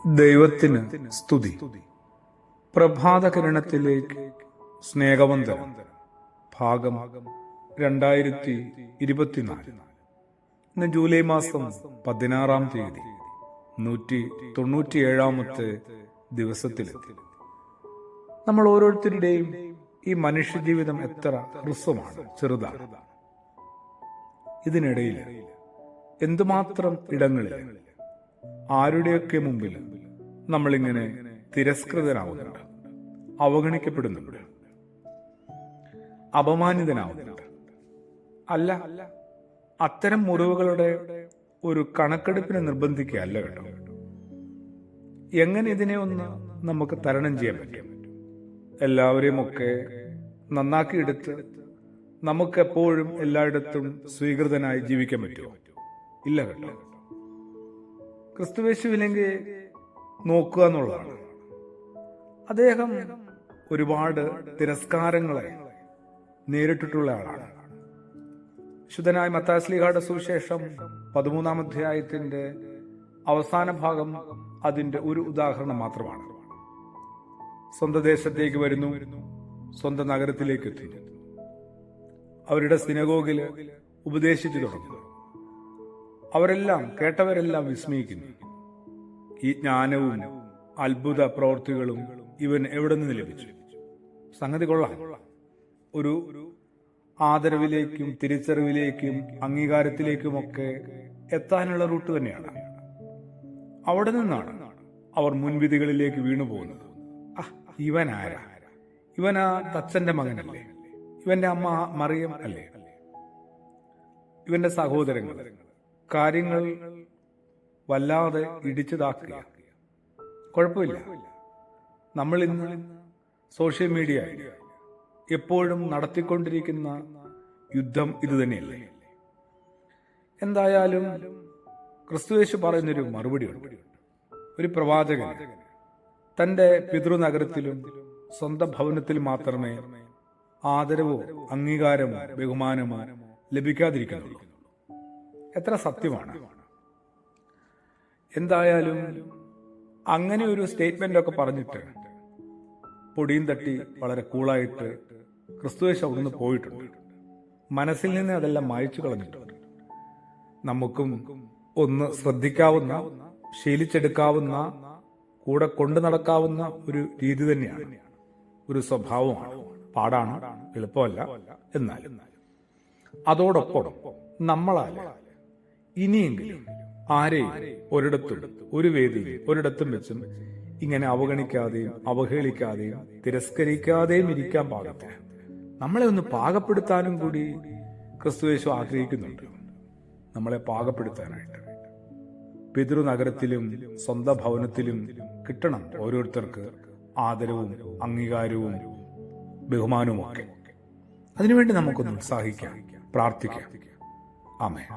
ദൈവത്തിന് സ്തുതി. പ്രഭാതകിരണത്തിലേക്ക് സ്നേഹവന്ദനം. ഭാഗം 2024. ഇന്ന് ജൂലൈ മാസം 16-ാം തീയതി, 197-ാമത്തെ ദിവസത്തിലെത്തി. നമ്മൾ ഓരോരുത്തരുടെയും ഈ മനുഷ്യജീവിതം എത്ര ഹ്രസ്വമാണ്, ചെറുതാണ്. ഇതിനിടയിൽ എന്തുമാത്രം ഇടങ്ങളിൽ ആരുടെയൊക്കെ മുമ്പിൽ നമ്മളിങ്ങനെ തിരസ്കൃതനാവുന്നുണ്ട്, അവഗണിക്കപ്പെടുന്നുണ്ട്, അപമാനിതനാവുന്നുണ്ട്. അല്ല, അത്തരം മുറിവുകളുടെ ഒരു കണക്കെടുപ്പിനെ നിർബന്ധിക്കുകയല്ല കേട്ടോ. എങ്ങനെ ഇതിനെ ഒന്ന് നമുക്ക് തരണം ചെയ്യാൻ പറ്റും? എല്ലാവരെയും ഒക്കെ നന്നാക്കിയെടുത്ത് നമുക്കെപ്പോഴും എല്ലായിടത്തും സ്വീകൃതനായി ജീവിക്കാൻ പറ്റുമോ? ഇല്ല കേട്ടോ. ക്രിസ്തുവേശുവിലേക്ക് നോക്കുക എന്നുള്ളതാണ്. അദ്ദേഹം ഒരുപാട് തിരസ്കാരങ്ങളെ നേരിട്ടിട്ടുള്ള ആളാണ്. ശുദ്ധനായ മത്തായി ശ്ലീഹായുടെ സുവിശേഷം 13-ാം അധ്യായത്തിന്റെ അവസാന ഭാഗം അതിന്റെ ഒരു ഉദാഹരണം മാത്രമാണ്. സ്വന്തം ദേശത്തേക്ക് വരുന്നു, സ്വന്തം നഗരത്തിലേക്ക് എത്തുന്നു, അവരുടെ സിനഗോഗില് ഉപദേശിച്ചു തുടങ്ങുന്നു. അവരെല്ലാം, കേട്ടവരെല്ലാം വിസ്മയിക്കുന്നു. ഈ ജ്ഞാനവും അത്ഭുത പ്രവൃത്തികളും ഇവൻ എവിടെ നിന്ന് ലഭിച്ചു? സംഗതി കൊള്ളാം. ഒരു ആദരവിലേക്കും തിരിച്ചറിവിലേക്കും അംഗീകാരത്തിലേക്കുമൊക്കെ എത്താനുള്ള റൂട്ട് തന്നെയാണ്. അവിടെ നിന്നാണ് അവർ മുൻവിധികളിലേക്ക് വീണു പോകുന്നത്. ഇവൻ ആരാ? ഇവനാ തച്ചന്റെ മകനല്ലേ? ഇവന്റെ അമ്മ മറിയം അല്ലേ? ഇവന്റെ സഹോദരങ്ങൾ. കാര്യങ്ങൾ വല്ലാതെ ഇടിച്ചതാക്കുക. കുഴപ്പമില്ല, നമ്മൾ ഇന്ന് സോഷ്യൽ മീഡിയ എപ്പോഴും നടത്തിക്കൊണ്ടിരിക്കുന്ന യുദ്ധം ഇത് തന്നെയല്ലേ? എന്തായാലും ക്രിസ്തുയേശു പറയുന്നൊരു മറുപടിയുണ്ട്. ഒരു പ്രവാചകൻ തന്റെ പിതൃനഗരത്തിലും സ്വന്തം ഭവനത്തിലും മാത്രമേ ആദരവോ അംഗീകാരമോ ബഹുമാനമോ ലഭിക്കാതിരിക്കുന്നുള്ളൂ. എത്ര സത്യമാണ്! എന്തായാലും അങ്ങനെ ഒരു സ്റ്റേറ്റ്മെന്റ് ഒക്കെ പറഞ്ഞിട്ട് പൊടിയും തട്ടി വളരെ കൂളായിട്ട് ക്രിസ്തുയേശു അവിടുന്ന് പോയിട്ടുണ്ട്. മനസ്സിൽ നിന്ന് അതെല്ലാം മായ്ച്ചു കളഞ്ഞിട്ടുണ്ട്. നമുക്കും ഒന്ന് ശ്രദ്ധിക്കാവുന്ന, ശീലിച്ചെടുക്കാവുന്ന, കൂടെ കൊണ്ടു നടക്കാവുന്ന ഒരു രീതി തന്നെയാണ്, ഒരു സ്വഭാവമാണ്. പാടാണ്, എളുപ്പമല്ല. എന്നാലും അതോടൊപ്പം നമ്മളാൽ ഇനിയെങ്കിലും ആരെയും ഒരിടത്തും, ഒരു വേദിയും ഒരിടത്തും വെച്ചും ഇങ്ങനെ അവഗണിക്കാതെയും അവഹേളിക്കാതെയും തിരസ്കരിക്കാതെയും ഇരിക്കാൻ പാകത്തിന് നമ്മളെ ഒന്ന് പാകപ്പെടുത്താനും കൂടി ക്രിസ്തുയേശു ആഗ്രഹിക്കുന്നുണ്ട്. നമ്മളെ പാകപ്പെടുത്താനായിട്ട് പിതൃനഗരത്തിലും സ്വന്തം ഭവനത്തിലും കിട്ടണം ഓരോരുത്തർക്ക് ആദരവും അംഗീകാരവും ബഹുമാനവും ഒക്കെ. അതിനുവേണ്ടി നമുക്കൊന്ന് ഉത്സാഹിക്കാം, പ്രാർത്ഥിക്കാം. ആമേൻ.